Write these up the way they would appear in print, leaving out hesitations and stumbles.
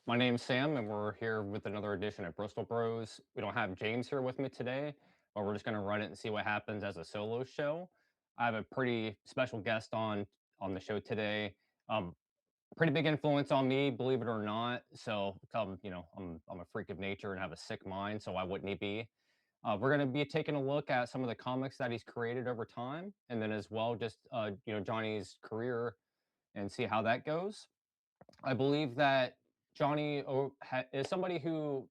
My name's Sam, and we're here with another edition of Bristol Bros. We don't have James here with me today, but we're just going to run it and see what happens as a solo show. I have a pretty special guest on the show today. Um, Pretty big influence on me, believe it or not. So, I'm a freak of nature and have a sick mind. So why wouldn't he be? We're going to be taking a look at some of the comics that he's created over time, and then as well, just Johnny's career and see how that goes. I believe that is somebody who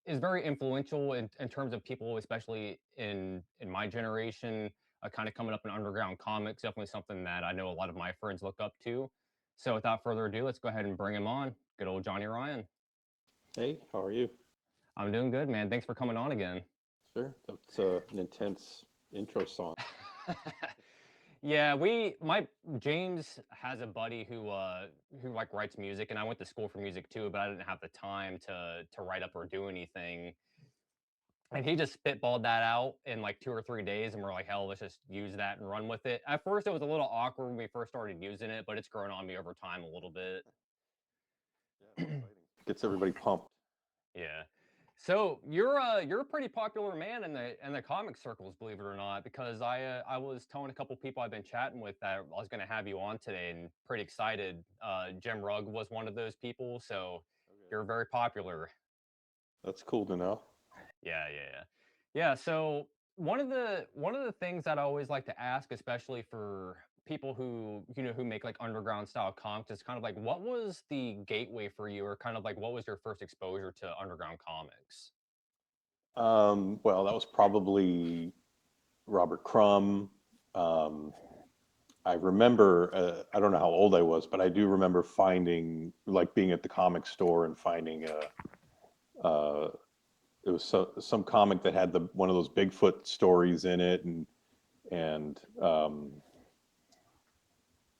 is very influential in terms of people, especially in my generation, kind of coming up in underground comics. Definitely something that I know a lot of my friends look up to. So without further ado, let's go ahead and bring him on. Good old Johnny Ryan. Hey, how are you? I'm doing good, man. Thanks for coming on again. Sure. That's an intense intro song. Yeah, we my James has a buddy who like writes music, and I went to school for music too, but I didn't have the time to write up or do anything. And he just spitballed that out in like 2 or 3 days, and we're like, "Hell, let's just use that and run with it." At first, it was a little awkward when we first started using it, but it's grown on me over time a little bit. Yeah, it's exciting. Gets everybody pumped. Yeah. So you're a pretty popular man in the comic circles, believe it or not, because I was telling a couple people I've been chatting with that I was going to have you on today, and pretty excited. Jim Rugg was one of those people, so Okay. you're very popular. That's cool to know. Yeah. Yeah, so one of the things that I always like to ask, especially for people who, who make like underground style comics, is kind of like what was the gateway for you, or kind of like what was your first exposure to underground comics? Well, that was probably Robert Crumb. Um, I remember, I don't know how old I was, but I do remember finding, like being at the comic store and finding uh, it was some comic that had the one of those Bigfoot stories in it, and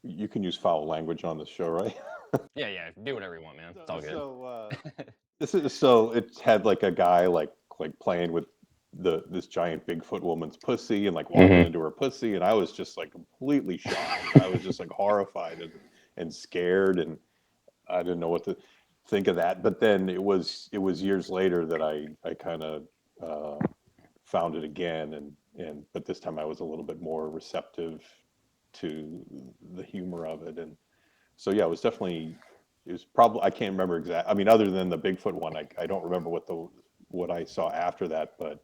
you can use foul language on the show, right? Yeah, do whatever you want, man. It's So, all good. so this is so it had like a guy like playing with this giant Bigfoot woman's pussy and like walking Hmm. into her pussy, and I was just like completely shocked. I was just like horrified and scared, and I didn't know what to think of that. But then it was years later that I kind of uh, found it again, and but this time I was a little bit more receptive to the humor of it, and so yeah, it was probably I can't remember exact. I mean, other than the Bigfoot one, I don't remember what I saw after that. But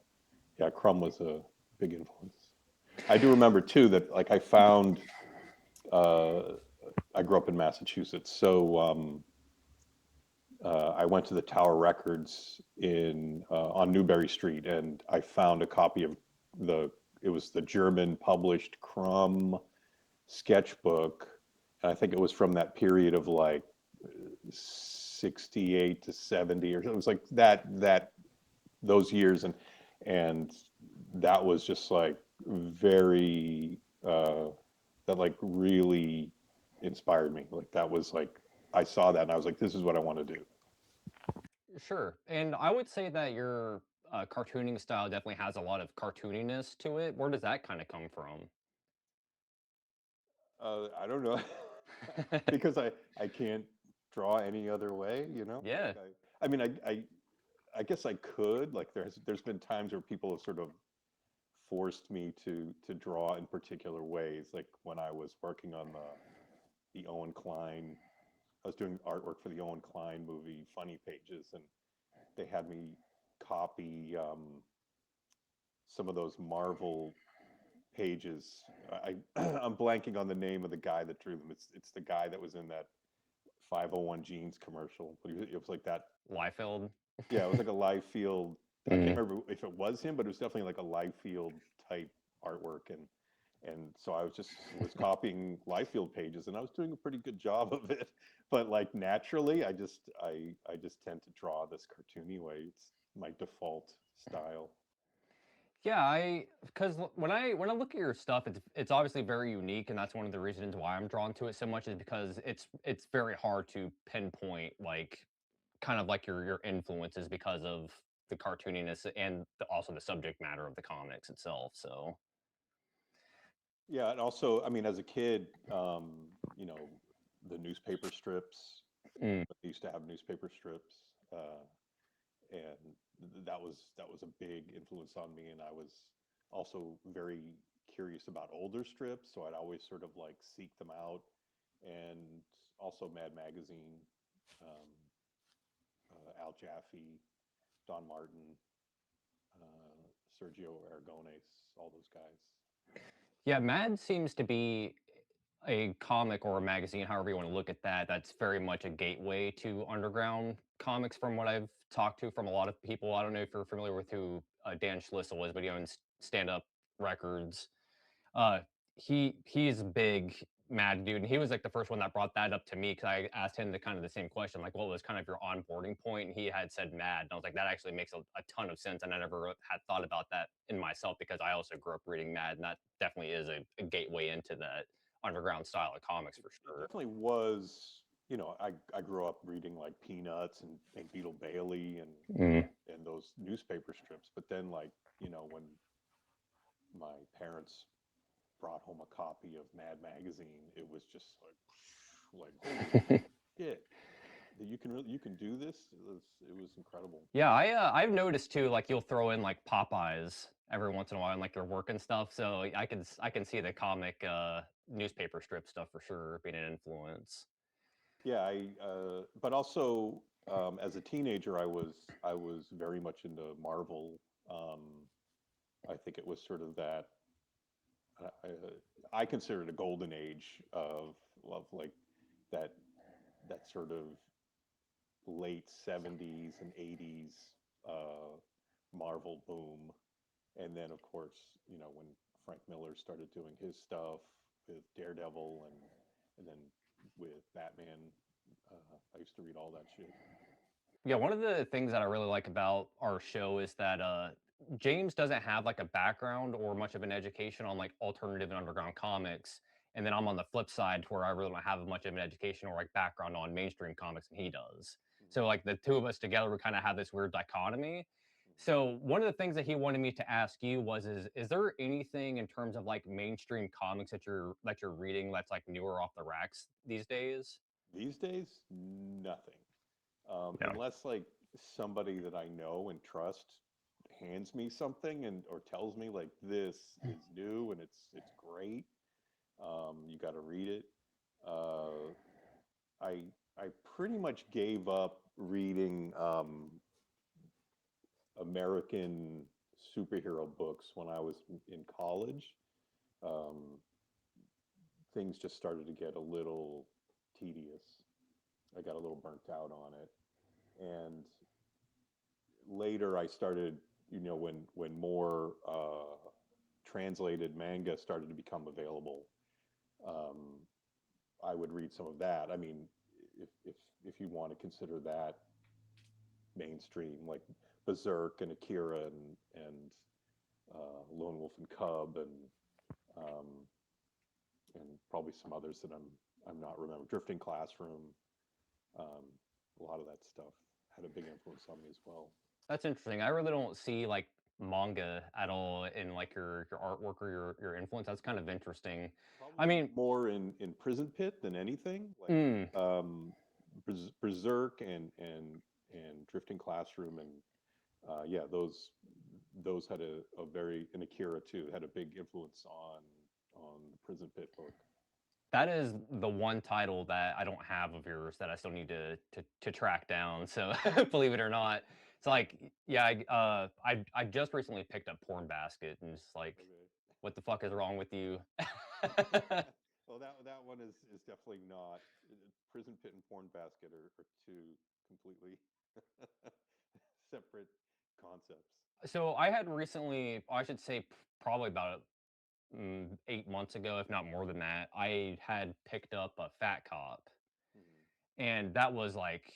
yeah, Crumb was a big influence. I do remember too that like I found uh, I grew up in Massachusetts, so I went to the Tower Records in on Newbury Street, and I found a copy of the it was the German published Crumb sketchbook, and I think it was from that period of like 68 to 70 or so. It was like that those years, and that was just like very that like really inspired me. Like that was like I saw that and I was like, this is what I want to do. Sure. And I would say that your cartooning style definitely has a lot of cartooniness to it. Where does that kind of come from? I don't know because I can't draw any other way, you know. Yeah. Like I mean I guess I could. Like there's been times where people have sort of forced me to draw in particular ways. Like when I was working on the Owen Klein, I was doing artwork for the Owen Klein movie Funny Pages, and they had me copy some of those Marvel pages. I'm blanking on the name of the guy that drew them. It's the guy that was in that 501 Jeans commercial. But it was like that. Liefeld. Yeah, it was like a live field. I can't Hmm. remember if it was him, but it was definitely like a live field type artwork, and so I was copying live field pages, and I was doing a pretty good job of it. But like naturally, I just tend to draw this cartoony way. It's my default style. Yeah, I because when I look at your stuff, it's obviously very unique, and that's one of the reasons why I'm drawn to it so much is because it's very hard to pinpoint like kind of like your influences because of the cartooniness and also the subject matter of the comics itself. So Yeah, and also, I mean, as a kid, you know, the newspaper strips. Mm. They used to have newspaper strips, and that was a big influence on me. And I was also very curious about older strips, so I'd always sort of like seek them out. And also Mad Magazine, um, Al Jaffe, Don Martin, Sergio Aragones, all those guys. Yeah, Mad seems to be a comic or a magazine, however you want to look at that, that's very much a gateway to underground comics from what I've talked to from a lot of people. I don't know if you're familiar with who Dan Schlissel is, but he owns Stand Up Records. Uh, he's a big mad dude, and he was like the first one that brought that up to me because I asked him the kind of the same question, like, what was kind of your onboarding point? And he had said mad, and I was like, that actually makes a ton of sense, and I never had thought about that in myself because I also grew up reading Mad, and that definitely is a gateway into that underground style of comics for It sure. definitely was. I grew up reading like Peanuts and Beetle Bailey Mm. and those newspaper strips. But then, like, when my parents brought home a copy of Mad Magazine, it was just like holy shit, that you can do this. It was incredible. Yeah, I've noticed too, like you'll throw in like Popeyes every once in a while in like your work and stuff. So I can see the comic newspaper strip stuff for sure being an influence. Yeah, but also as a teenager, I was very much into Marvel. Um, I think it was sort of that. I consider it a golden age of like that that sort of late 70s and 80s uh, Marvel boom. And then, of course, when Frank Miller started doing his stuff with Daredevil and then with Batman, I used to read all that shit. Yeah, one of the things that I really like about our show is that James doesn't have like a background or much of an education on like alternative and underground comics. And then I'm on the flip side where I really don't have much of an education or like background on mainstream comics and he does. So like the two of us together, we kind of have this weird dichotomy. So one of the things that he wanted me to ask you was is there anything in terms of like mainstream comics that you're reading that's like newer off the racks these days? These days, nothing. Yeah. Unless like somebody that I know and trust hands me something and or tells me like this is new and it's great. You got to read it. Uh, I I pretty much gave up reading American superhero books when I was in college. Um, Things just started to get a little tedious. I got a little burnt out on it, and later I started, when more translated manga started to become available. Um, I would read some of that. I mean, if you want to consider that mainstream, like Berserk and Akira and Lone Wolf and Cub um, and probably some others that I'm not remembering. Drifting Classroom, um, a lot of that stuff had a big influence on me as well. That's interesting. I really don't see like manga at all in like your artwork or your influence. That's kind of interesting. I Probably mean, more in Prison Pit than anything. Like mm, Berserk and Drifting Classroom and yeah, those had a very and Akira too had a big influence on the Prison Pit book. that is the one title that I don't have of yours that I still need to track down. So believe it or not, it's like yeah, I just recently picked up Porn Basket and it's like, Okay. what the fuck is wrong with you? Well, that one is definitely not. Prison Pit and Porn Basket are two completely separate concepts. So I had recently, I should say probably about 8 months ago, if not more than that, I had picked up a Fat Cop, Mhm. and that was like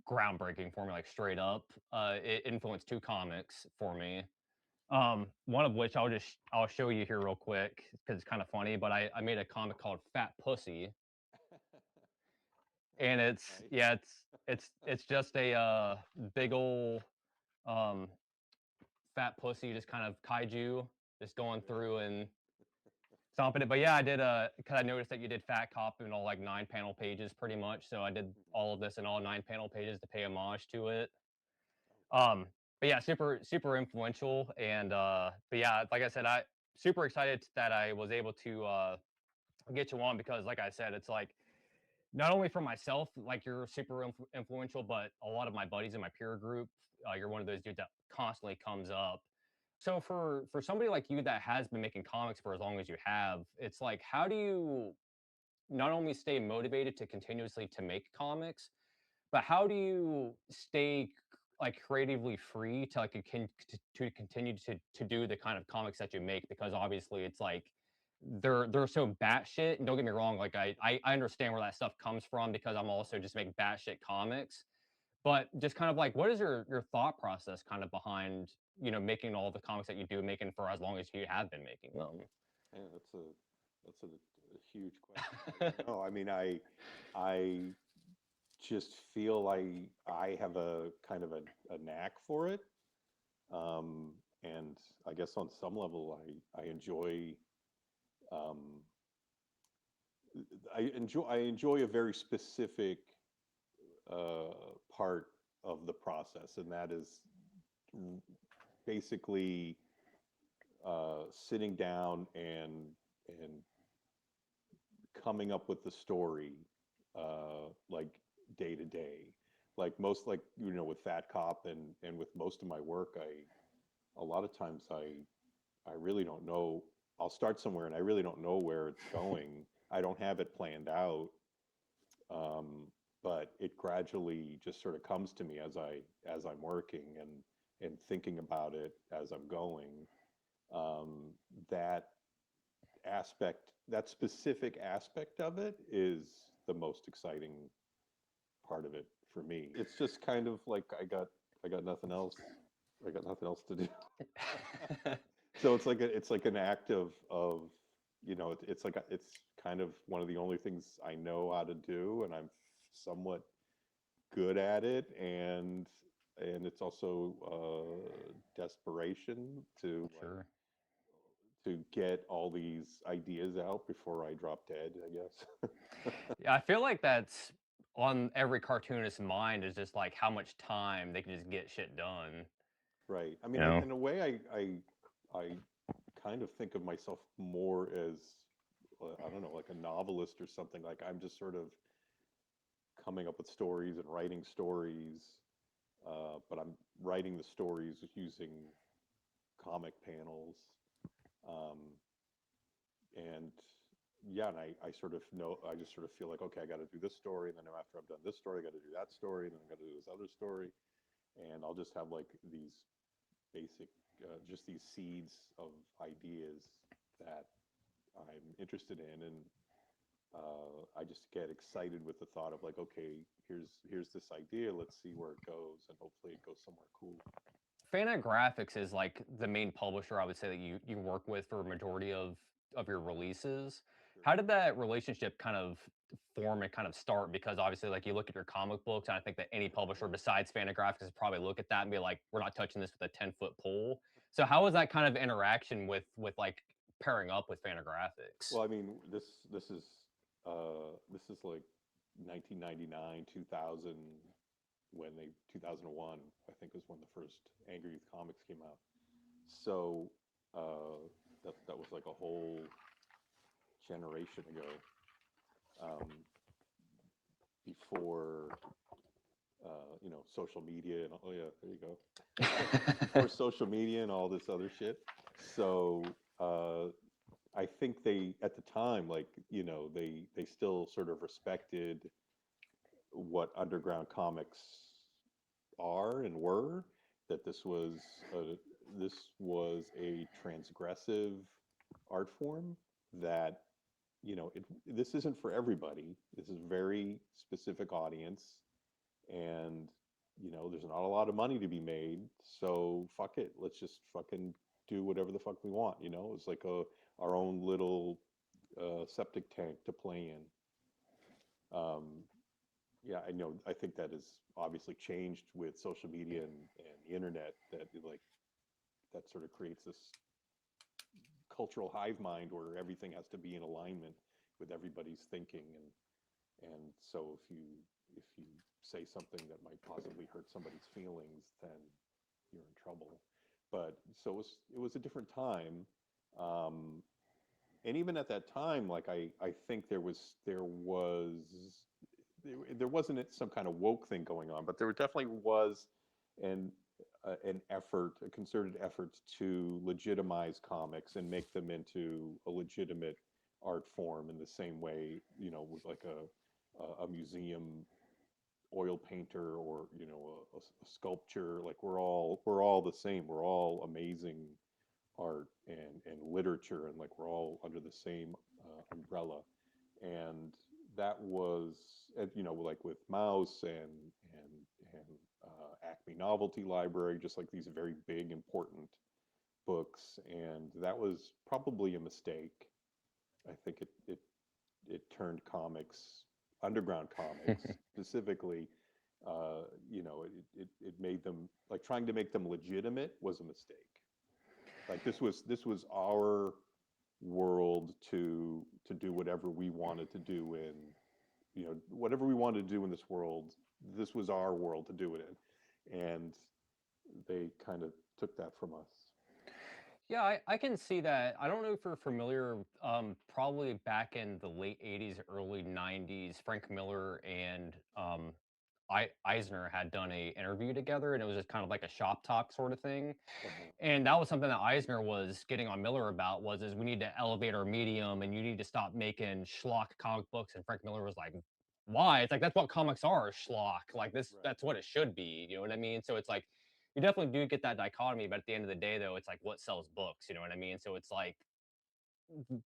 groundbreaking for me, like straight up. It influenced two comics for me. One of which I'll show you here real quick because it's kind of funny. But I made a comic called Fat Pussy, and it's Nice. yeah, it's just a big ol' um fat pussy, just kind of kaiju, just going Okay. through and stomping it. But yeah, I did, because I noticed that you did Fat Cop in all like 9 panel pages pretty much. So I did Mhm. all of this in all 9 panel pages to pay homage to it. Oh, cool. Um, but yeah, super influential. And but yeah, like I said, I super excited that I was able to get you on because, like I said, it's like not only for myself, like you're super influential, but a lot of my buddies in my peer group, you're one of those dudes that constantly comes up. So for somebody like you that has been making comics for as long as you have, it's like how do you not only stay motivated to continuously to make comics, but how do you stay like creatively free to like to continue to do the kind of comics that you make? Because obviously it's like they're so batshit. And don't get me wrong, like I understand where that stuff comes from because I'm also just making batshit comics. But just kind of like what is your thought process kind of behind making all the comics that you do, making for as long as you have been making them? Yeah, that's a huge question. I don't know. I mean, I just feel I have a kind of a knack for it. And I guess on some level I enjoy um, I enjoy a very specific part of the process, and that is basically sitting down and coming up with the story like day to day. Like most, like with Fat Cop and with most of my work, a lot of times I really don't know. I'll start somewhere and I really don't know where it's going. I don't have it planned out, but it gradually just sort of comes to me as I'm working and thinking about it as I'm going. Um, that that specific aspect of it is the most exciting part of it for me. It's just kind of like I got nothing else. I got nothing else to do. So it's like an act of it's kind of one of the only things I know how to do, and I'm somewhat good at it, and it's also desperation Sure. to get all these ideas out before I drop dead, I guess. Yeah, I feel like that's on every cartoonist's mind is just like how much time they can just get shit done. Right. I You mean, know? in a way, I kind of think of myself more as I don't know, like a novelist or something. Like I'm just sort of coming up with stories and writing stories, but I'm writing the stories using comic panels. Um, and yeah, and I sort of know, I just sort of feel like, okay, I got to do this story. And then after I've done this story, I got to do that story. And then I got to do this other story. And I'll just have like these basic, just these seeds of ideas that I'm interested in. And I just get excited with the thought of like, okay, here's this idea. Let's see where it goes. And hopefully it goes somewhere cool. Graphics is like the main publisher I would say that you work with for a majority of your releases. Sure. How did that relationship kind of form and kind of start? Because obviously, like you look at your comic books, and I think that any publisher besides Fantagraphics would probably look at that and be like, "We're not touching this with a 10-foot pole." So, how was that kind of interaction with like pairing up with Fantagraphics? Well, I mean, this is like 1999, 2000, when 2001, I think, was when the first Angry Youth Comics came out. So that was like a whole generation ago, before social media and, oh yeah, there you go, before social media and all this other shit. So I think they, at the time, like, they still sort of respected what underground comics are and were, that this was a transgressive art form, that this isn't for everybody. This is a very specific audience, and there's not a lot of money to be made. So fuck it, let's just fucking do whatever the fuck we want. It's like our own little septic tank to play in. Um, yeah, I know. I think that has obviously changed with social media and the internet. That like that sort of creates this cultural hive mind where everything has to be in alignment with everybody's thinking, and so if you say something that might possibly hurt somebody's feelings, then you're in trouble. But so it was a different time. Um, and even at that time, like I think there wasn't some kind of woke thing going on, but there definitely was an an effort, a concerted effort to legitimize comics and make them into a legitimate art form in the same way, with like a museum oil painter, or a sculpture. Like we're all the same. We're all amazing art and literature, and like we're all under the same umbrella. And that was, like with Mouse and Acme Novelty Library, just like these very big important books. And that was probably a mistake. I think it turned comics, underground comics specifically, it made them, like, trying to make them legitimate was a mistake. Like this was our world to do whatever we wanted to do in, whatever we wanted to do in this world. This was our world to do it in, and they kind of took that from us. Yeah, I can see that. I don't know if you're familiar, probably back in the late 80s, early 90s, Frank Miller and Eisner had done a interview together, and it was just kind of like a shop talk sort of thing. Uh-huh. And that was something that Eisner was getting on Miller about, was is we need to elevate our medium and you need to stop making schlock comic books. And Frank Miller was like, why? It's like that's what comics are, schlock. Like this, Right. that's what it should be. You know what I mean? So it's like you definitely do get that dichotomy, but at the end of the day, though, it's like what sells books. You know what I mean? So it's like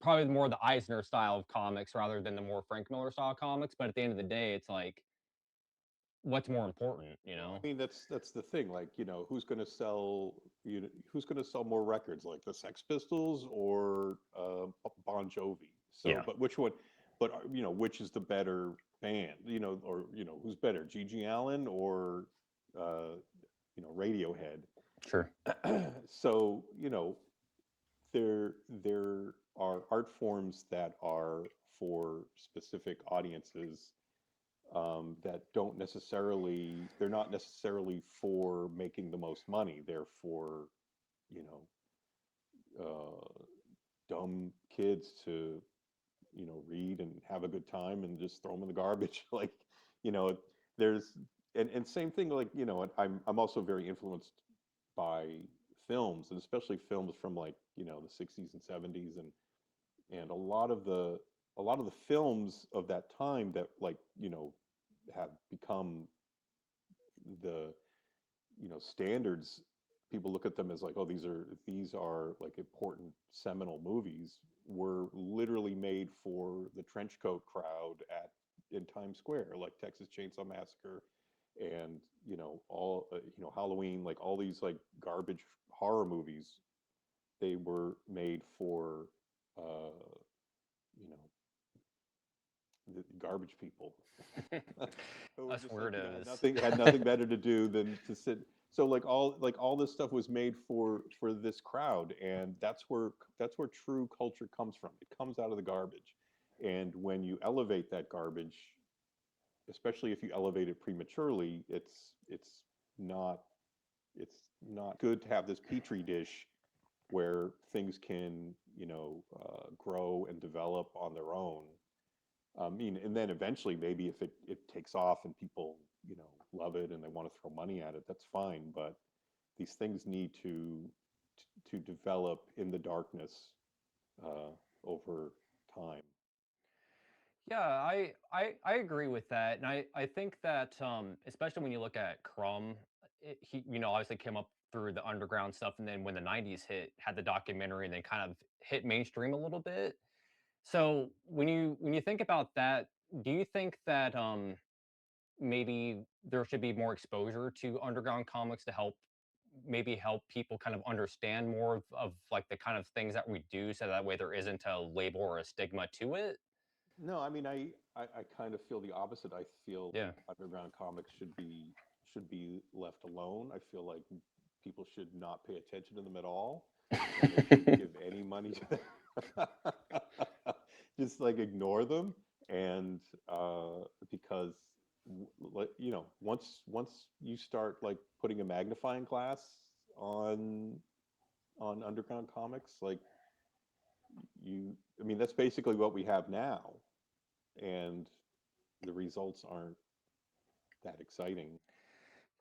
probably more the Eisner style of comics rather than the more Frank Miller style comics. But at the end of the day, it's like what's more important, you Well, know? I mean, that's the thing. Like, who's going to sell more records, like the Sex Pistols or Bon Jovi? So, Yeah, but which one? But which is the better band? Or who's better, Gigi Allen or uh, Radiohead? sure. So, there are art forms that are for specific audiences, that don't necessarily, they're not necessarily for making the most money. They're for, you dumb kids to, read and have a good time and just throw them in the garbage. Like, you know, there's, and same thing, like, I'm also very influenced by films, and especially films from, like, the 60s and 70s, and a lot of the films of that time that, like, have become the, standards. People look at them as like, oh, these are like important seminal movies, were literally made for the trench coat crowd at in Times Square, like Texas Chainsaw Massacre, and all, Halloween, like all these like garbage horror movies. They were made for, uh, you know the garbage people, who were Us just like, weirdos. had nothing better to do than to sit. So like all this stuff was made for this crowd, and that's where true culture comes from. It comes out of the garbage. And when you elevate that garbage, especially if you elevate it prematurely, not it's not good to have this petri dish where things can, grow and develop on their own. I mean, and then eventually, maybe if it takes off and people, love it and they want to throw money at it, that's fine. But these things need to develop in the darkness, uh, over time. Yeah, I agree with that, and I think that especially when you look at Crumb, he obviously came up through the underground stuff, and then when the '90s hit, had the documentary, and then kind of hit mainstream a little bit. So when you think about that, do you think that maybe there should be more exposure to underground comics to help people kind of understand more of like the kind of things that we do, so that way there isn't a label or a stigma to it? No, I mean, I kind of feel the opposite. I feel Yeah. like underground comics should be left alone. I feel like people should not pay attention to them at all. and they didn't give any money to them. Just like ignore them, and because once you start like putting a magnifying glass on underground comics, like I mean, that's basically what we have now, and the results aren't that exciting.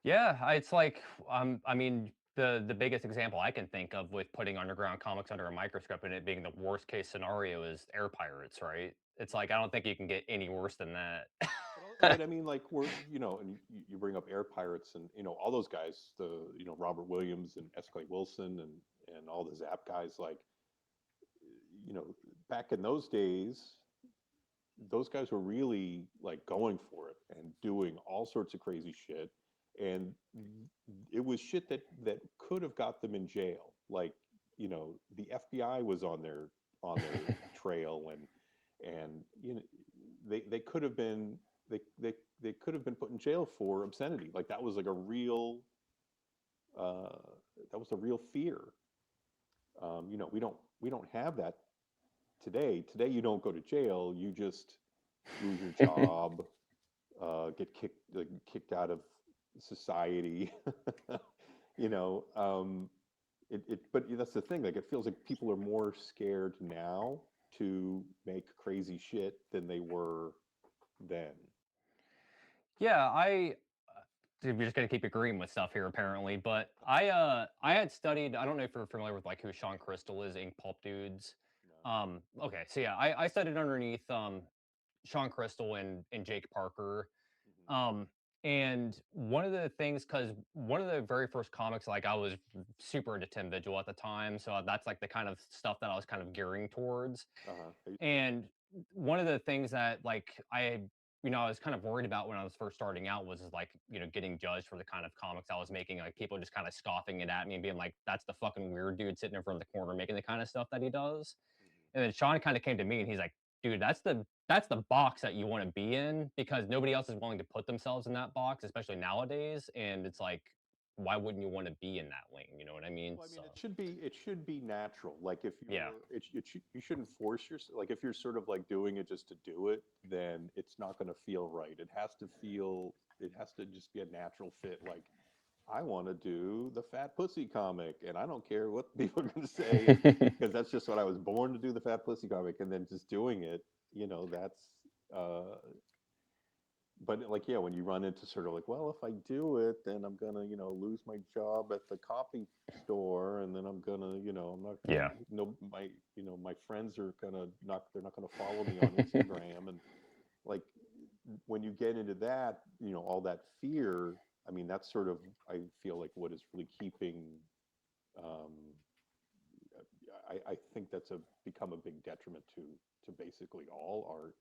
Yeah, it's like, I mean, the biggest example I can think of with putting underground comics under a microscope and it being the worst case scenario is air pirates, right? It's like I don't think you can get any worse than that. But I mean, like and you bring up Air Pirates, and all those guys, the Robert Williams and S. Clay Wilson and all the Zap guys, like you know, back in those days, those guys were really like going for it and doing all sorts of crazy shit, and it was shit that could have got them in jail. Like the FBI was on their trail, and they could have been they could have been put in jail for obscenity. Like that was like a real uh, that was a real fear. We don't have that today. Today you don't go to jail. You just lose your job, get kicked out of society. you know, but that's the thing. Like it feels like people are more scared now to make crazy shit than they were then. Yeah, dude, we're just gonna keep agreeing with stuff here apparently, but I had studied. I don't know if you're familiar with like who Sean Crystal is, Ink Pulp Dudes. No. Okay, so yeah, I studied underneath Sean Crystal and Jake Parker. Hmm. Um, and one of the things, because one of the very first comics, like I was super into Tim Vigil at the time, so that's like the kind of stuff that I was kind of gearing towards. Uh-huh. And one of the things that like I was kind of worried about when I was first starting out was like, getting judged for the kind of comics I was making, like people just kind of scoffing it at me and being like, that's the fucking weird dude sitting in front of the corner making the kind of stuff that he does. And then Sean kind of came to me and he's like, dude, that's the box that you want to be in because nobody else is willing to put themselves in that box, especially nowadays. And it's like, why wouldn't you want to be in that lane? You know what I mean? Well, I So mean, it should be natural. Like if yeah. you shouldn't force yourself. Like if you're sort of like doing it just to do it, then it's not going to feel right. It has to just be a natural fit. Like I want to do the Fat Pussy comic, and I don't care what people are going to say, because that's just what I was born to do, the Fat Pussy comic, and then just doing it. That's uh, but like yeah, when you run into sort of like, well, if I do it, then I'm gonna lose my job at the copy store, and then I'm gonna I'm not Yeah. no my my friends are gonna not they're not gonna follow me on Instagram, and like when you get into that, all that fear. I mean, that's sort of I feel like what is really keeping. Um, I think that's become a big detriment to basically all art.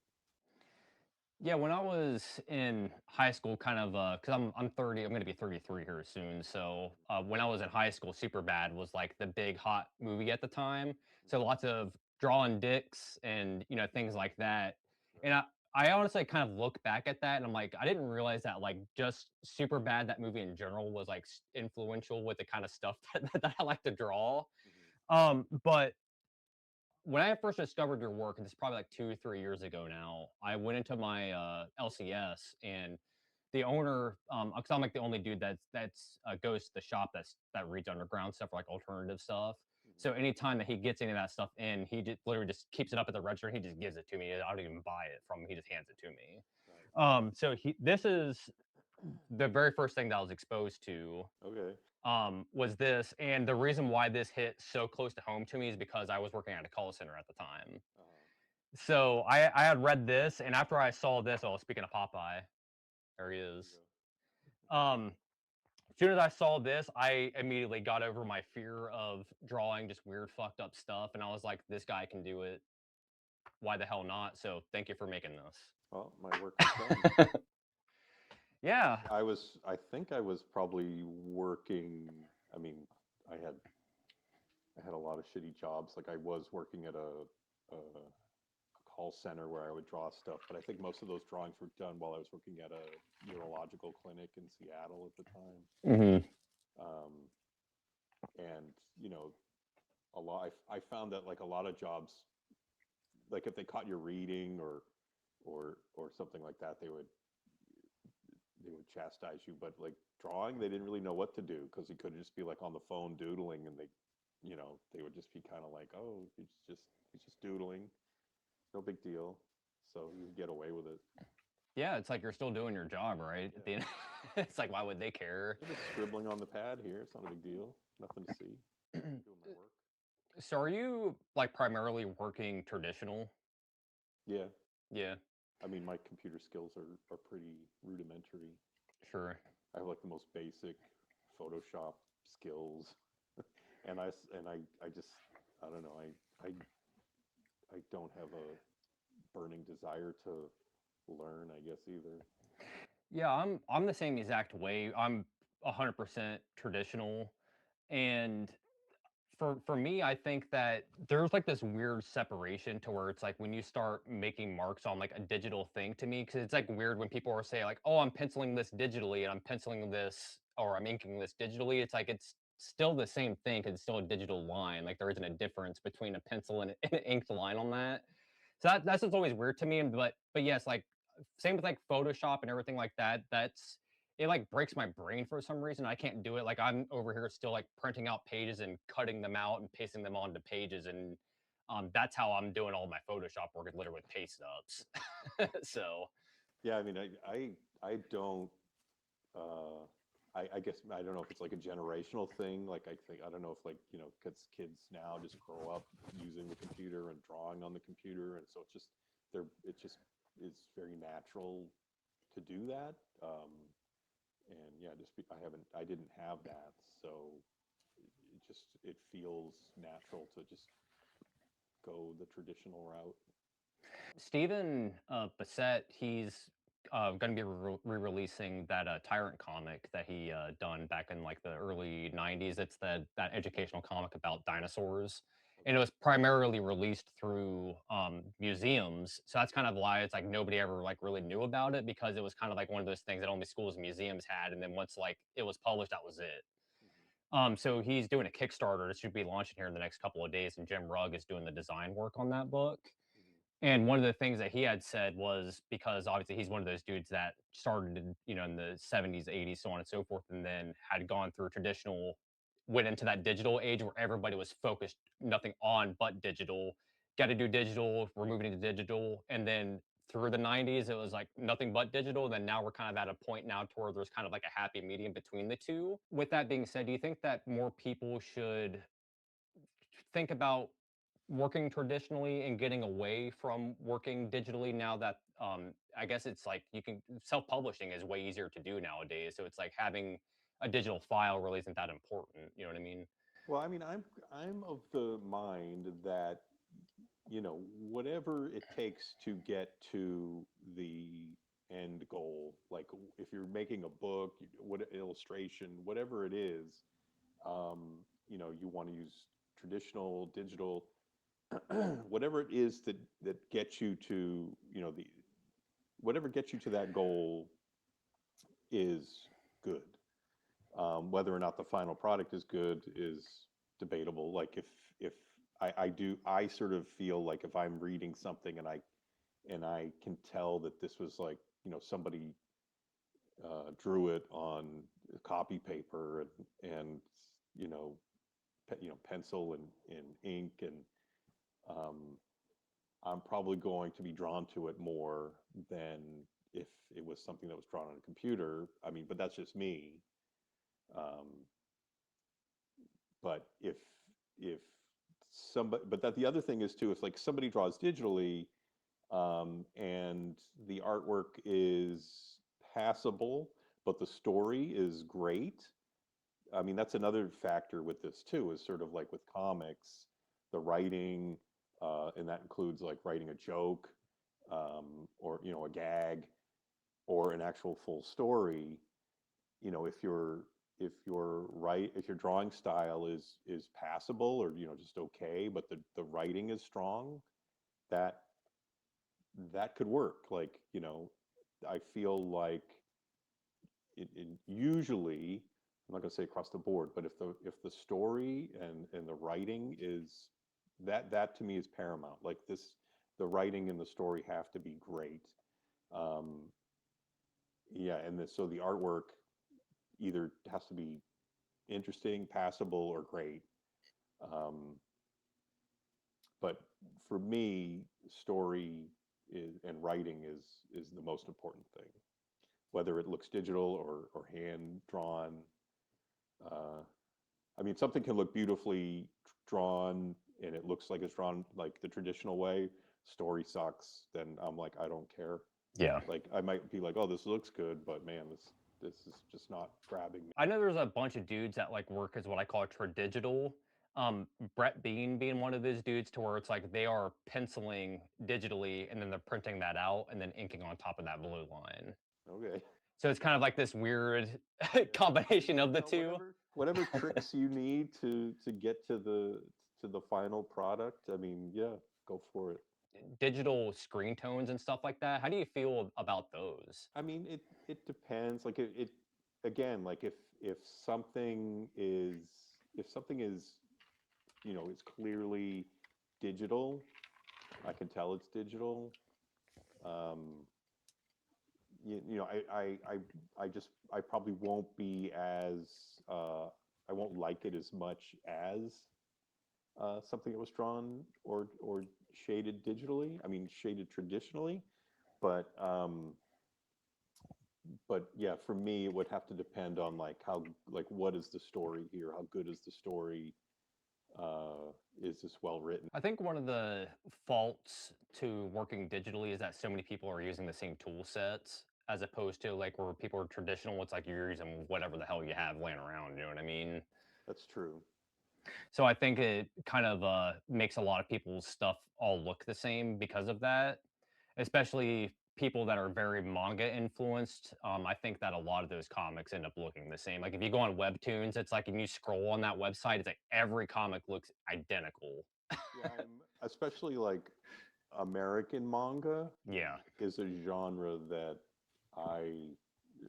Yeah, when I was in high school, kind of, because I'm 30, I'm gonna be 33 here soon. So when I was in high school, Super Bad was like the big hot movie at the time. So Mhm. lots of drawing dicks and things like that. And Right. I honestly kind of look back at that and I'm like, I didn't realize that like just Super Bad, that movie in general, was like influential with the kind of stuff that I like to draw. Mhm. But when I first discovered your work, and this is probably like 2, 3 years ago now, I went into my LCS and the owner, because I'm like the only dude that's goes to the shop that reads underground stuff, like alternative stuff. Mhm. So anytime that he gets any of that stuff in, he just literally just keeps it up at the register. And he just gives it to me. I don't even buy it from him. He just hands it to me. Right. So this is the very first thing that I was exposed to Okay. was this. And the reason why this hit so close to home to me is because I was working at a call center at the time. Uh-huh. So I had read this, and after I saw this, oh, speaking of Popeye, there he Oh, there you is. go. As soon as I saw this, I immediately got over my fear of drawing just weird, fucked up stuff, and I was like, this guy can do it. Why the hell not? So thank you for making Well, my work is done. this. Yeah. I think I was probably working. I mean, I had I had a lot of shitty jobs. Like I was working at a call center where I would draw stuff, but I think most of those drawings were done while I was working at a neurological clinic in Seattle at the time. Hmm. Um, and you know, a lot. I found that like a lot of jobs, like if they caught you reading or something like that, they would chastise you. But like drawing, they didn't really know what to do because he could just be like on the phone doodling, and they would just be kind of like, oh, he's just doodling, no big deal. So you would get away with it. Yeah, it's like you're still doing your job, right? At Yeah, the end, it's like, why would they care? I'm just scribbling on the pad here. It's not a big deal. Nothing to see. Doing my work. So are you like primarily working traditional? Yeah, Yeah, I mean my computer skills are pretty rudimentary. sure. I have like the most basic Photoshop skills, and I just I don't know I don't have a burning desire to learn, I guess, either. Yeah, I'm the same exact way. I'm 100% traditional, and for me, I think that there's like this weird separation to where it's like when you start making marks on like a digital thing to me, because it's like weird when people are saying like, "Oh, I'm penciling this digitally," and I'm penciling this or I'm inking this digitally. It's like it's still the same thing because it's still a digital line. Like there isn't a difference between a pencil and an inked line on that. So that's just always weird to me. But yes, like same with like Photoshop and everything like that. That's it like breaks my brain for some reason. I can't do it. Like I'm over here still like printing out pages and cutting them out and pasting them onto pages, and that's how I'm doing all my Photoshop work is literally with paste ups. So Yeah, I mean, I don't. Uh, I guess I don't know if it's like a generational thing. Like I don't know if like because kids now just grow up using the computer and drawing on the computer, and so it just is very natural to do that. And yeah, I didn't have that, so it feels natural to just go the traditional route. Stephen Bissett, he's going to be re-releasing that Tyrant comic that he done back in like the early '90s. It's that educational comic about dinosaurs, and it was primarily released through museums. So that's kind of why it's like nobody ever like really knew about it because it was kind of like one of those things that only schools and museums had, and then once like it was published, that was it. So he's doing a Kickstarter that should be launching here in the next couple of days, and Jim Rugg is doing the design work on that book. Mhm. And one of the things that he had said was because obviously he's one of those dudes that started in the 70s, 80s, so on and so forth, and then had gone through traditional, went into that digital age where everybody was focused nothing on but digital. Got to do digital, we're moving into digital, and then through the 90s it was like nothing but digital. Then now we're kind of at a point now to where there's kind of like a happy medium between the two. With that being said, do you think that more people should think about working traditionally and getting away from working digitally now that I guess it's like you can self-publishing is way easier to do nowadays. So it's like having a digital file really isn't that important. You know what I mean? Well, I mean, I'm of the mind that whatever it takes to get to the end goal, like if you're making a book, what illustration, whatever it is, you want to use traditional, digital, whatever it is that gets you to, the whatever gets you to that goal is good. Whether or not the final product is good is debatable. Like if I sort of feel like if I'm reading something and I can tell that this was like somebody drew it on copy paper and you know pencil and ink and um, I'm probably going to be drawn to it more than if it was something that was drawn on a computer. I mean, but that's just me. Um, but if somebody, but that the other thing is too, if like somebody draws digitally and the artwork is passable, but the story is great. I mean, that's another factor with this too, is sort of like with comics, the writing, and that includes like writing a joke, or a gag, or an actual full story. If your drawing style is passable or just okay, but the writing is strong, that that could work. Like I feel like it usually I'm not going to say across the board, but if the story and the writing is that to me is paramount. Like this, the writing and the story have to be great. Um, yeah, and so the artwork either has to be interesting, passable, or great. Um, but for me, story and writing is the most important thing. Whether it looks digital or hand drawn, uh, I mean, something can look beautifully drawn and it looks like it's drawn like the traditional way. Story sucks, then I'm like, I don't care. Yeah. Like I might be like, oh, this looks good, but man, this is just not grabbing me. I know there's a bunch of dudes that like work as what I call tradigital. Brett Bean being one of those dudes to where it's like they are penciling digitally and then they're printing that out and then inking on top of that blue line. Okay. So it's kind of like this weird Yeah. combination of You the know, two. whatever tricks you need to get to the final product. I mean, yeah, go for it. Digital screen tones and stuff like that. How do you feel about those? I mean, it depends. Like it again, like if something is if something is is clearly digital, I can tell it's digital. Um, I probably won't be as I won't like it as much as something that was drawn or shaded digitally. I mean, shaded traditionally, but yeah, for me, it would have to depend on like how like what is the story here? How good is the story? Is this well written? I think one of the faults to working digitally is that so many people are using the same tool sets as opposed to like where people are traditional. It's like you're using whatever the hell you have laying around. You know what I mean? That's true. So I think it kind of makes a lot of people's stuff all look the same because of that, especially people that are very manga influenced. I think that a lot of those comics end up looking the same. Like if you go on Webtoons, it's like, and you scroll on that website, it's like every comic looks identical. Yeah, especially like American manga Yeah. is a genre that I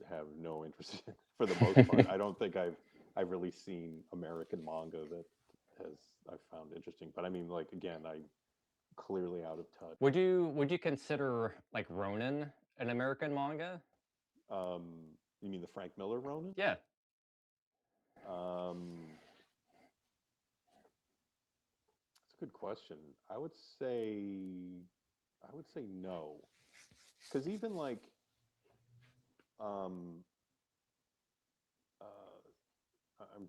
have no interest in for the most part. I don't think I've really seen American manga that has I found interesting. But I mean, like again, I clearly out of touch. Would you consider like Ronin an American manga? Um, you mean the Frank Miller Ronin? Yeah. Um, that's a good question. I would say no, because even like um,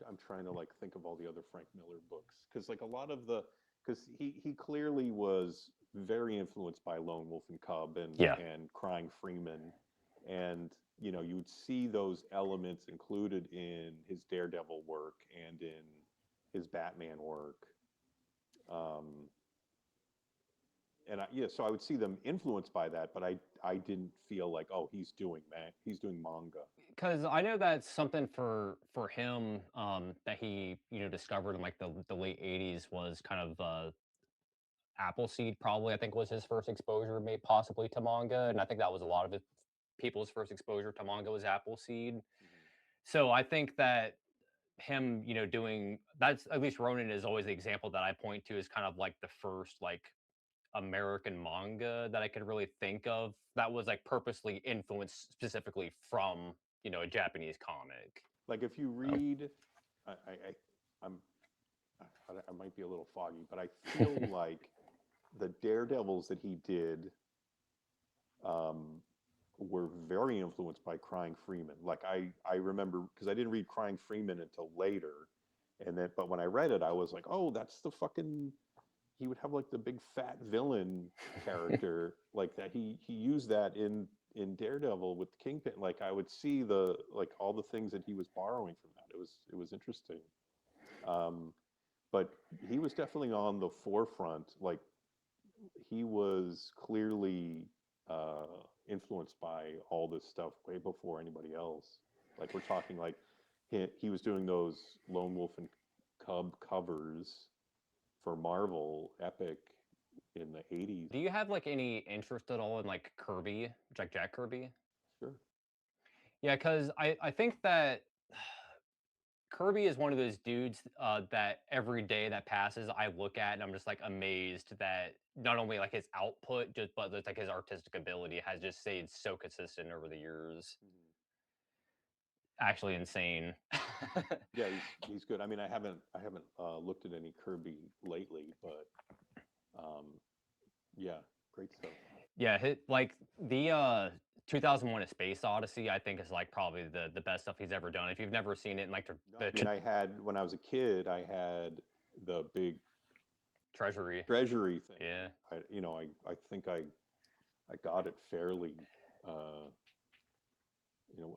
I'm trying to like think of all the other Frank Miller books because like a lot of the because he clearly was very influenced by Lone Wolf and Cub Yeah. and Crying Freeman, and you would see those elements included in his Daredevil work and in his Batman work. Um, yeah, so I would see them influenced by that, but I didn't feel like, oh, he's doing manga. Because I know that's something for him that he discovered in like the late '80s was kind of Appleseed. Probably I think was his first exposure, maybe possibly to manga, and I think that was a lot of it. People's first exposure to manga was Appleseed. Mhm. So I think that him, doing that's at least Ronin is always the example that I point to as kind of like the first like American manga that I could really think of that was like purposely influenced specifically from, a Japanese comic. Like if you So read, I'm I might be a little foggy, but I feel like the Daredevils that he did um, were very influenced by Crying Freeman. Like I remember because I didn't read Crying Freeman until later, and then but when I read it, I was like, oh, that's the fucking. He would have like the big fat villain character like that. He used that in Daredevil with Kingpin. Like I would see the like all the things that he was borrowing from that. It was interesting. Um, but he was definitely on the forefront. Like he was clearly uh, influenced by all this stuff way before anybody else. Like we're talking like he was doing those Lone Wolf and Cub covers for Marvel Epic in the 80s. do you have like any interest at all in like Kirby, Jack Kirby? Sure. Yeah, because I think that Kirby is one of those dudes that every day that passes, I look at and I'm just like amazed that not only like his output, just but just, like his artistic ability has just stayed so consistent over the years. Mhm. Actually insane. Yeah, he's good. I mean, I haven't looked at any Kirby lately, but um, yeah, great stuff. Yeah, like the 2001: A Space Odyssey, I think is like probably the best stuff he's ever done. If you've never seen it, and like No, I mean, when I was a kid, I had the big Treasury, treasury thing. yeah. I think I got it fairly. Uh,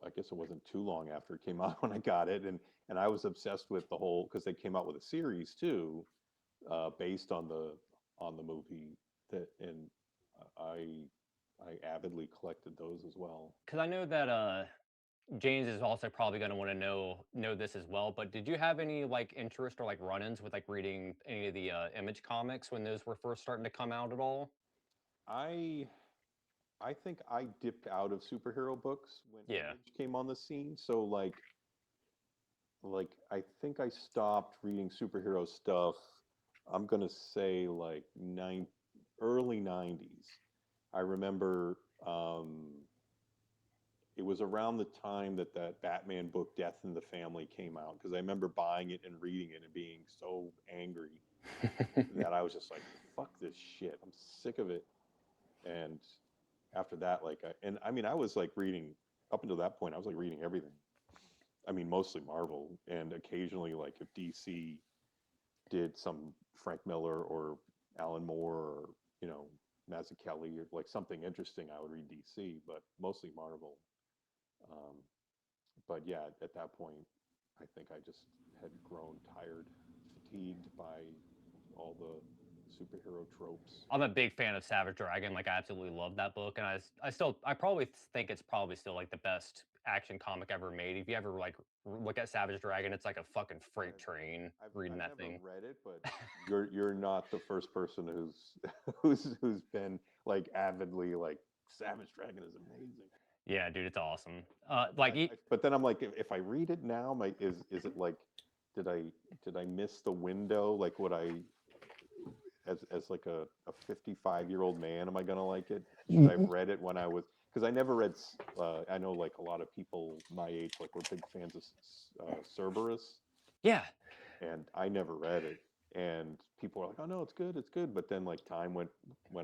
I guess it wasn't too long after it came out when I got it, and I was obsessed with the whole because they came out with a series too, based on the movie and I I avidly collected those as well. Because I know that James is also probably going to want to know this as well. But did you have any like interest or like run-ins with like reading any of the Image comics when those were first starting to come out at all? I I think I dipped out of superhero books when Yeah. Image came on the scene. So like I think I stopped reading superhero stuff. I'm gonna say like early '90s. I remember it was around the time that Batman book Death in the Family came out because I remember buying it and reading it and being so angry that I was just like, "Fuck this shit! I'm sick of it." And after that, and I mean, I was like reading up until that point. I was like reading everything. I mean, mostly Marvel, and occasionally, like if DC did some Frank Miller or Alan Moore or Mazzucchelli or like something interesting, I would read DC, but mostly Marvel. Um, but yeah, at that point, I think I just had grown tired, fatigued by all the superhero tropes. I'm a big fan of Savage Dragon. Like, I absolutely love that book, and I probably think it's probably still like the best action comic ever made. If you ever like look at Savage Dragon, it's like a fucking freight I've train reading I've that never thing. read it, but you're not the first person who's been like avidly like Savage Dragon is amazing. Yeah, dude, it's awesome. But but then I'm like, if I read it now, is it like, did I did I miss the window? Like, would I as like a 55-year-old man, am I gonna like it? Should I have read it when I was? Because I never read. I know like a lot of people my age like were big fans of Cerberus, Yeah, and I never read it. And people were like, "Oh no, it's good." But then like time went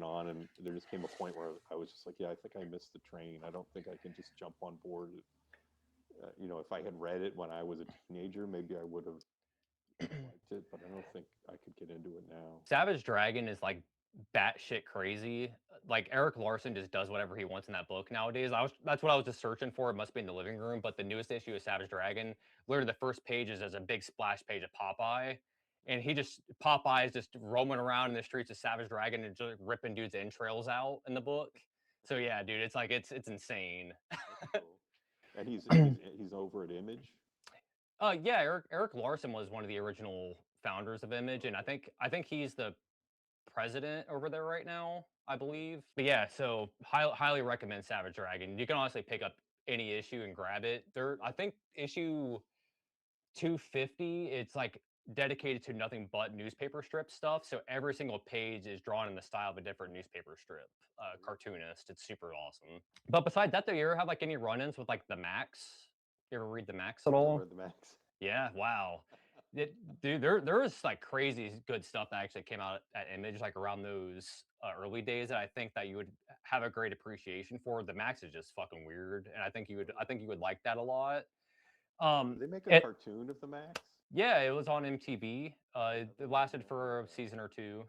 on, and there just came a point where I was just like, "Yeah, I think I missed the train. I don't think I can just jump on board." If I had read it when I was a teenager, maybe I would have liked it, but I don't think I could get into it now. Savage Dragon is like batshit crazy. Like Eric Larson just does whatever he wants in that book nowadays. That's what I was just searching for. It must be in the living room. But the newest issue of Savage Dragon, literally the first page is as a big splash page of Popeye. And Popeye is just roaming around in the streets of Savage Dragon and just ripping dudes' entrails out in the book. So yeah, dude, it's like it's insane. That's cool. And he's over at Image. Yeah, Eric Larson was one of the original founders of Image, and Okay. I think he's the president over there right now, I believe. But yeah, so highly recommend Savage Dragon. You can honestly pick up any issue and grab it. I think issue 250, it's like dedicated to nothing but newspaper strip stuff. So every single page is drawn in the style of a different newspaper strip cartoonist. It's super awesome. But besides that, though, you ever have like any run-ins with like the Max? You ever read the Max at Never all? read the Max. Yeah, wow. Dude, there is like crazy good stuff that actually came out at Image like around those early days that I think that you would have a great appreciation for. The Max is just fucking weird, and I think you would like that a lot. Did they make a It cartoon of the Max? Yeah, it was on MTV. Never It mind lasted that. for a season or two.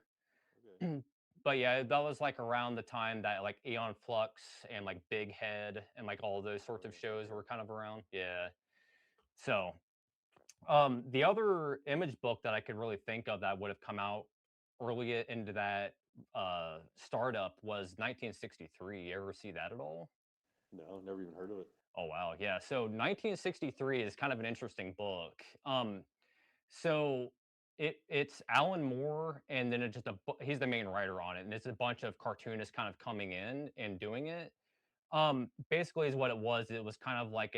Okay. But yeah, that was like around the time that like Aeon Flux and like Big Head and like all those Oh sorts of yeah. shows Okay. were kind of around. Yeah. So the other Image book that I could really think of that would have come out early into that startup was 1963. You ever see that at all? No, never even heard of it. Oh wow, yeah. So 1963 is kind of an interesting book. So it's Alan Moore, and then it's just he's the main writer on it, and it's a bunch of cartoonists kind of coming in and doing it. Basically, is what it was. It was kind of like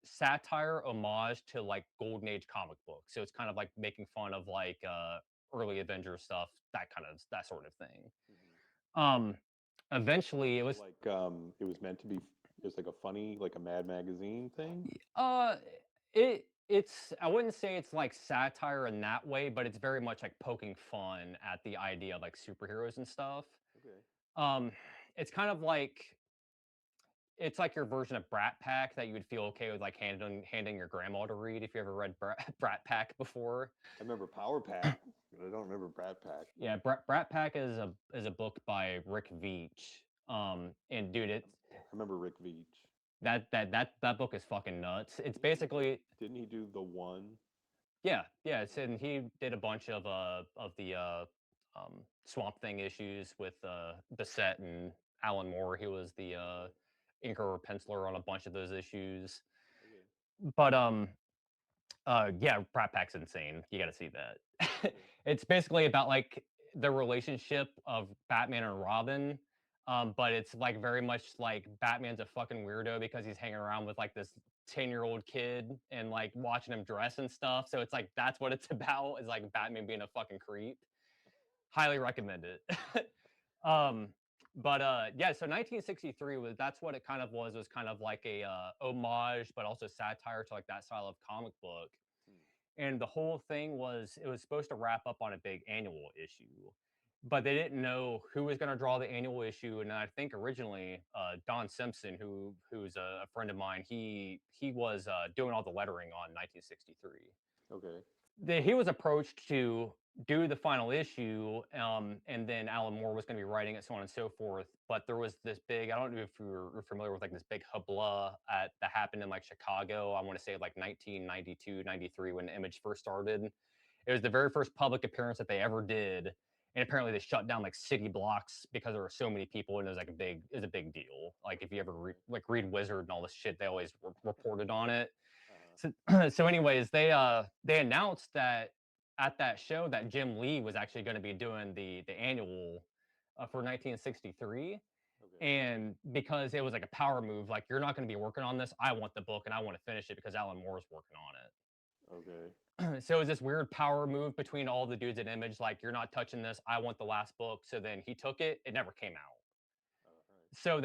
satire homage to like golden age comic books. So it's kind of like making fun of like early Avengers stuff, that sort of thing. Mhm. Um Eventually it So was like it was meant to be it's like a funny like a Mad Magazine thing? uh it's I wouldn't say it's like satire in that way, but it's very much like poking fun at the idea of like superheroes and stuff. Okay. Um it's kind of like it's like your version of Brat Pack that you would feel okay with like handing your grandma to read if you ever read Brat Pack before. I remember Power Pack, but I don't remember Brat Pack. Yeah, Brat Pack is a book by Rick Veitch. And dude, I it's remember Rick Veitch. that book is fucking nuts. It's basically Didn't he do the one? yeah. And he did a bunch of the Swamp Thing issues with Bissett and Alan Moore. He was the Okay. inker or penciler on a bunch of those issues. Okay. But yeah, Brat Pack's insane. You gotta see that. Okay. It's basically about, like, the relationship of Batman and Robin, but it's, like, very much like Batman's a fucking weirdo because he's hanging around with, like, this 10-year-old kid and, like, watching him dress and stuff, so it's like that's what it's about, is, like, Batman being a fucking creep. Highly recommend it. Um, yeah, so 1963 was that's what it kind of was kind of like a, homage, but also satire to, like, that style of comic book. Hmm. And the whole thing was it was supposed to wrap up on a big annual issue, but they didn't know who was gonna draw the annual issue, and I think originally, Don Simpson, who's a friend of mine, he was, doing all the lettering on 1963. Okay. He was approached to do the final issue, and then Alan Moore was gonna be writing it, so on and so forth, but there was this big I don't know if you're familiar with, like, this big habla that happened in, like, Chicago, I wanna say, like, 1992, 93 when Image first started. It was the very first public appearance that they ever did, and apparently they shut down, like, city blocks because there were so many people, and it was a big deal. Like, if you ever Okay. read Wizard and all this shit, they always reported on it. Uh-huh. So, so anyways, they announced that at that show that Jim Lee was actually going to be doing the annual for 1963, Okay. and because it was like a power move, like you're not going to be working on this, I want the book and I want to finish it because Alan Moore's working on Okay. it. So it was this weird power move between all the dudes at Image, like you're not touching this, I want the last book. So then he took it, it never came out. All right.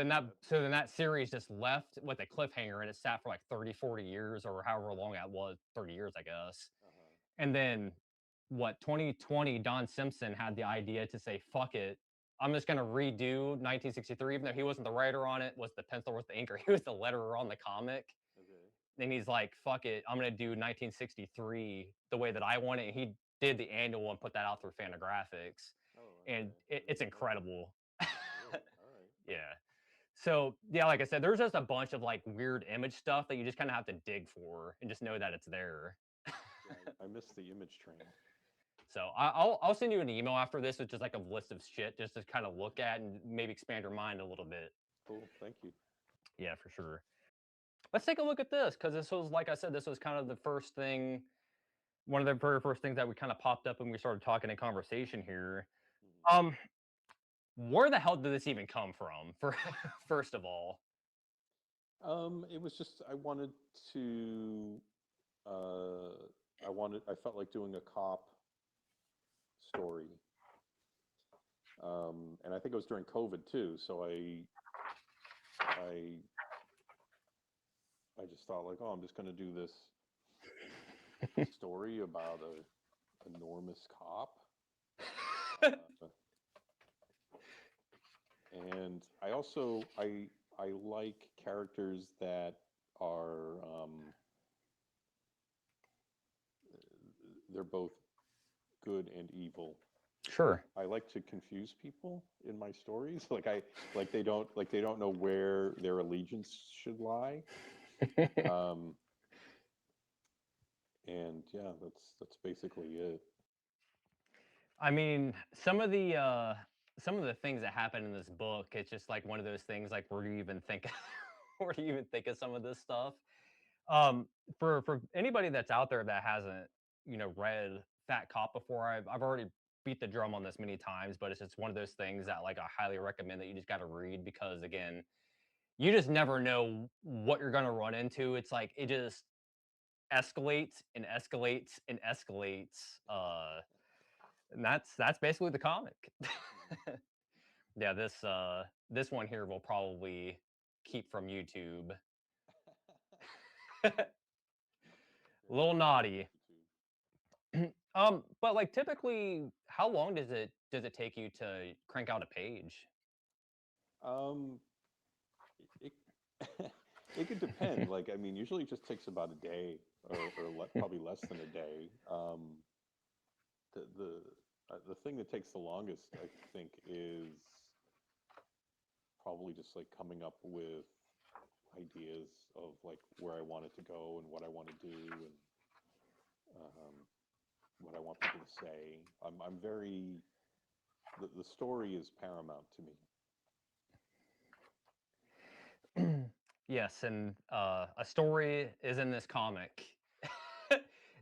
That, So then that series just left with a cliffhanger and it sat for like 30, 40 years or however long that was, 30 years, I guess. uh-huh. And then what 2020, Don Simpson had the idea to say, fuck it. I'm just gonna redo 1963, even though he wasn't the writer on it, was the penciler, was the inker, he was the letterer on the comic. Okay. And he's like, fuck it, I'm gonna do 1963 the way that I want it. And he did the annual and put that out through Fantagraphics. Oh, And okay. I it's didn't know that. incredible. Really? All right. Yeah. So, yeah, like I said, there's just a bunch of, like, weird image stuff that you just kinda have to dig for and just know that it's there. Yeah, I missed the image train. So, I'll send you an email after this with just, like, a list of shit just to kinda look at and maybe expand your mind a little bit. Cool. Thank you. Yeah, for sure. Let's take a look at this because this was like I said, this was kind of the first thing one of the very first things that we kinda popped up when we started talking in conversation here. Mhm. Um, where the hell did this even come from? For first of all? It was just I wanted to uh I felt like doing a cop story. And I think it was during COVID too, so I I just thought like, oh, I'm just going to do this story about a enormous cop. Uh, and I also I like characters that are they're both good and evil. Sure. I like to confuse people in my stories. Like they don't know where their allegiance should lie. Um, and yeah, that's basically it. I mean, some of the things that happen in this book, it's just like one of those things like where do you even think where do you even think of some of this stuff? Um, for anybody that's out there that hasn't, read Fat Cop before, I've already beat the drum on this many times, but it's just one of those things that like I highly recommend that you just got to read because again, you just never know what you're gonna run into. It's like it just escalates and escalates and escalates. And that's basically the comic. Yeah, this one here will probably keep from YouTube. A Yeah, little I don't watch naughty. YouTube. But like typically, how long does it take you to crank out a page? Um, it it could depend. Like, I mean, usually it just takes about a day, probably less than a day. The thing that takes the longest, I think, is probably just like coming up with ideas of like where I want it to go and what I want to do and um, what I want people to say. I'm very the story is paramount to me. Yes, and a story is in this comic.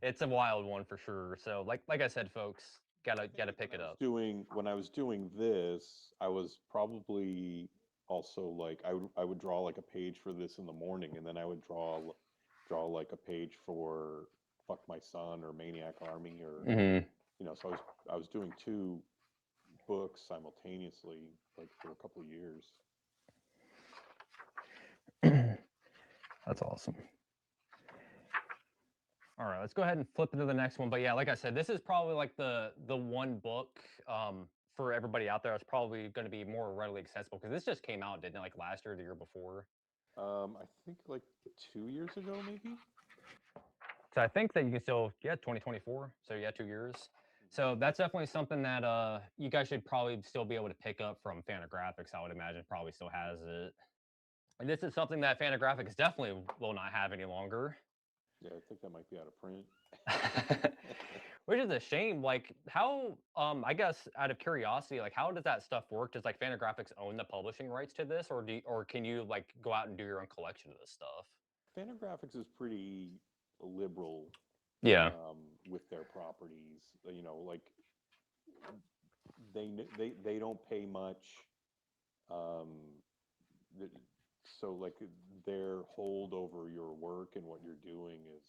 It's a wild one for sure. So like I said, folks, I gotta think gotta like pick it up. when I was doing this, I was probably also like I would draw like a page for this in the morning, and then I would draw like a page for Fuck My Son or Maniac Army or Hmm. so I was doing two books simultaneously like for a couple of years. That's awesome. All right, let's go ahead and flip into the next one. But yeah, like I said, this is probably like the one book for everybody out there that's probably going to be more readily accessible because this just came out, didn't it? Like last year, or the year before. I think like 2 years ago, maybe. So I think that you can still, yeah, 2024. So yeah, 2 years. So that's definitely something that you guys should probably still be able to pick up from Fantagraphics. I would imagine probably still has it. And this is something that Fantagraphics definitely will not have any longer. Yeah, I think that might be out of print. Which is a shame. Like how I guess out of curiosity, like how does that stuff work? Does like Fantagraphics own the publishing rights to this or can you like go out and do your own collection of this stuff? Fantagraphics is pretty liberal Yeah. with their properties. Like they don't pay much. Um, th- so like their hold over your work and what you're doing is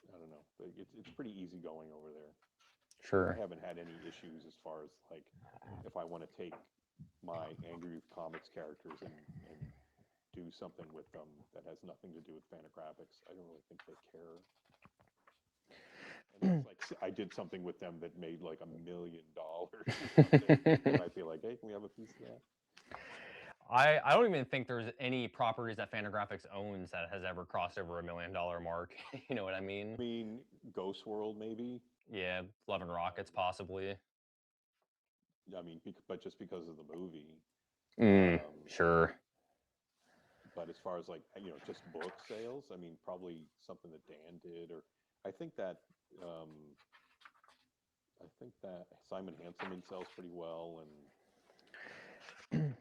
I don't know. It's pretty easygoing over there. I Sure. haven't had any issues as far as like if I want to take my Angry Youth Comics characters and do something with them that has nothing to do with Fantagraphics. I don't really think they care. Unless like I did something with them that made like $1 million or something, they might be like, "Hey, can we have a piece of that?" I don't even think there's any properties that Fantagraphics owns that has ever crossed over $1 million mark. You know what I mean? I mean, Ghost World maybe. Yeah, Love and Rockets Um, possibly. I mean, but just because of the movie. Mm, Um, sure. but as far as like just book sales, I mean, probably something that Dan did, or I think that um, I think that Simon Hanselman sells pretty well, and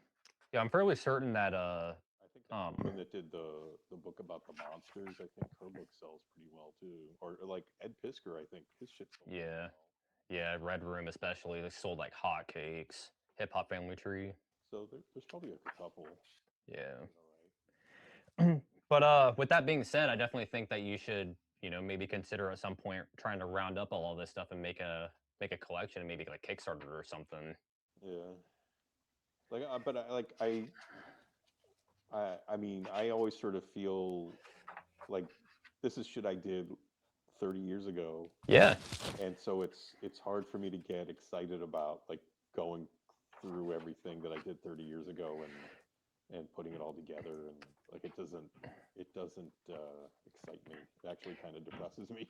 Yeah, I'm fairly certain that I think that um woman that did the book about the monsters, I think her book sells pretty well too. Or like Ed Piskor, I think his shit sold pretty yeah. well. Yeah, Red Room especially, they sold like hotcakes. Hip Hop Family Tree. So there's probably a couple Yeah. that did all right. But with that being said, I definitely think that you should, maybe consider at some point trying to round up all of this stuff and make a collection, maybe like Kickstarter or something. Yeah, like but I mean I always sort of feel like this is shit I did 30 years ago, Yeah. and so it's hard for me to get excited about like going through everything that I did 30 years ago and putting it all together, and like it doesn't excite me. It actually kind of depresses me.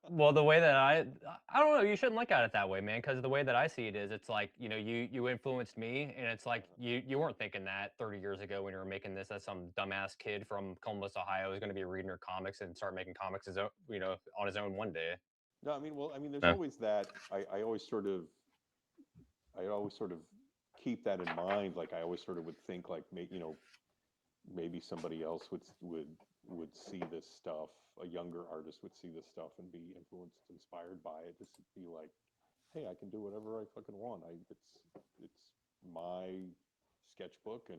Well, the way that I don't know, you shouldn't look at it that way, man, because the way that I see it is it's like, you influenced me and it's like you weren't thinking that 30 years ago when you were making this that some dumbass kid from Columbus, Ohio is going to be reading your comics and start making comics his own, on his own one day. No, I mean, well, I mean, there's Yeah. always that. I always sort of keep that in mind. Like I always sort of would think like, maybe somebody else would see this stuff. A younger artist would see this stuff and be influenced, inspired by it. Just to be like, hey, I can do whatever I fucking want. It's my sketchbook, and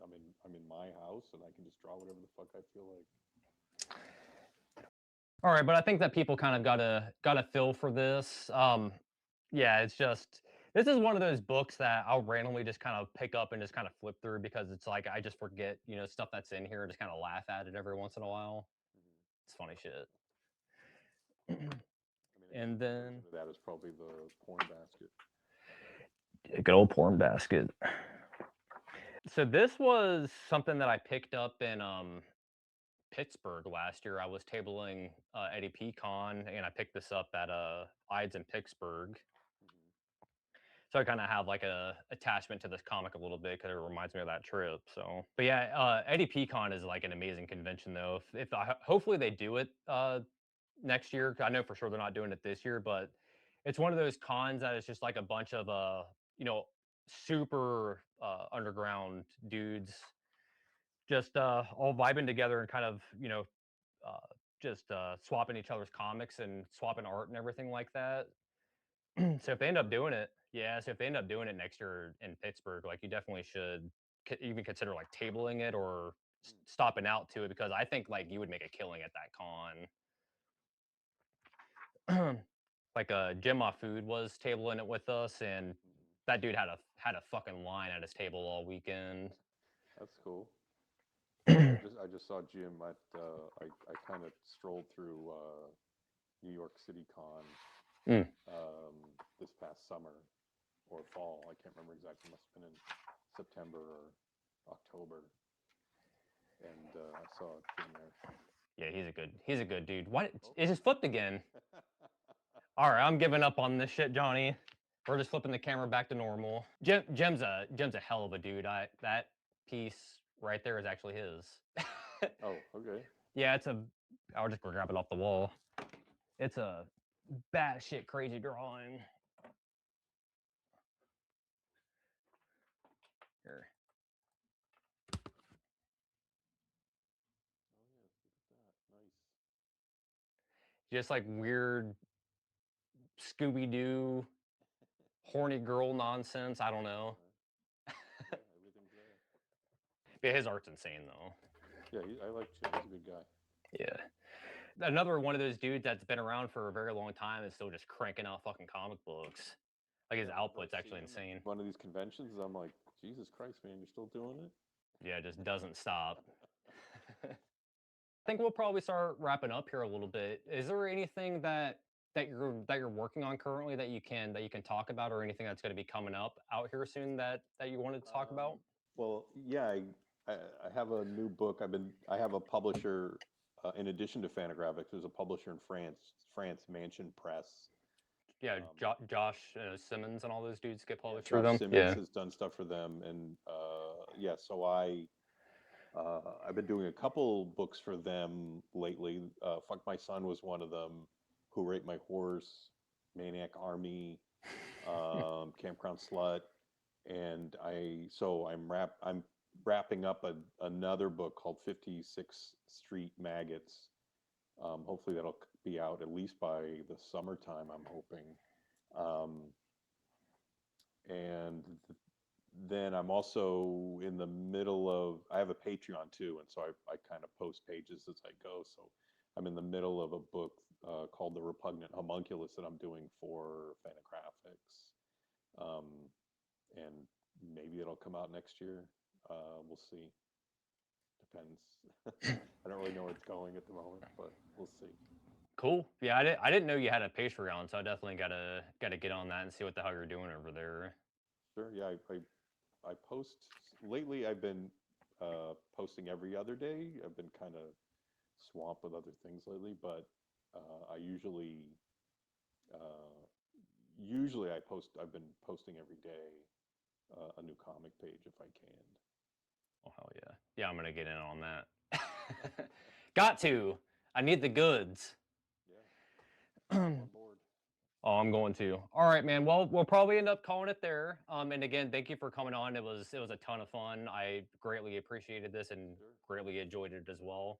I'm in my house, and I can just draw whatever the fuck I feel like. All right, but I think that people kind of got a feel for this. Yeah, it's just this is one of those books that I'll randomly just kind of pick up and just kind of flip through because it's like I just forget, stuff that's in here and just kind of laugh at it every once in a while. Mhm. It's funny shit. I mean, a And decent then version of that is probably the porn basket. a good old porn basket. So this was something that I picked up in Pittsburgh last year. I was tabling Eddie Pecan, and I picked this up at Ides in Pittsburgh. Mhm. So I kind of have like a attachment to this comic a little bit because it reminds me of that trip. So, but yeah, Eddie Pecan is like an amazing convention though. Hopefully they do it next year. I know for sure they're not doing it this year, but it's one of those cons that is just like a bunch of you know, super underground dudes just all vibing together and kind of uh, just swapping each other's comics and swapping art and everything like that. So if That's they end up rad. doing it, yeah. So if they end up doing it next year in Pittsburgh, like you definitely should even consider like tabling it or Mm. stopping out to it because I think like you would make a killing at that con. Like Jim Ma Food was tabling it with us, and Mhm. that dude had a fucking line at his table all weekend. That's cool. Yeah, I just saw Jim at I kind of strolled through New York City Con Mm. this past summer or fall. I can't remember exactly. Must have been in September or October, and I saw Jim there. Yeah, he's a good dude. What Oh. is his flipped again? All right, I'm giving up on this shit, Johnny. We're just flipping the camera back to normal. Jim's a hell of a dude. That piece right there is actually his. Oh, okay. Yeah, I'll just go grab it off the wall. It's a batshit crazy drawing. Here, Oh yeah, look at that. Nice. just like weird Scooby Doo horny girl nonsense. I don't know. Yeah, everything's there. Yeah, his art's insane though. Yeah, I like Jim. He's a good guy. Yeah. Another one of those dudes that's been around for a very long time and still just cranking out fucking comic books. Like his Yeah, whenever I output's see actually him at insane. one of these conventions, I'm like, Jesus Christ, man, you're still doing it? Yeah, it just doesn't stop. I think we'll probably start wrapping up here a little bit. Is there anything that you're working on currently that you can talk about, or anything that's going to be coming up out here soon that you wanted to talk about? Well, yeah, I I have a new book. I have a publisher in addition to Fantagraphics. There's a publisher in France, Mansion Press. Yeah, Um, Josh Simmons and all those dudes get yeah, published through Josh them. Simmons Yeah. has done stuff for them, and yeah, so I've been doing a couple books for them lately. Fuck My Son was one of them. Who Raped My Horse, Maniac Army, Campground Slut, and I'm wrapping up another book called 56th Street Maggots. Hopefully that'll be out at least by the summertime. I'm hoping. Um, and then I'm also in the middle of, I have a Patreon too, and so I kind of post pages as I go. So I'm in the middle of a book called The Repugnant Homunculus that I'm doing for Fantagraphics. Um, and maybe it'll come out next year. We'll see. Depends. I don't really know where it's going at the moment, but we'll see. Cool. Yeah, I didn't know you had a Patreon, so I definitely gotta get on that and see what the hell you're doing over there. Sure. Yeah, I post lately. I've been posting every other day. I've been kind of swamped with other things lately, but I uh, usually I post. I've been posting every day a new comic page if I can. Oh hell yeah. Yeah, I'm gonna get in on that. Got to. I need the goods. Yeah, jump Oh, on board. I'm going to. All right, man. Well, we'll probably end up calling it there. And again, thank you for coming on. It was a ton of fun. I greatly appreciated this and Sure. greatly enjoyed it as well.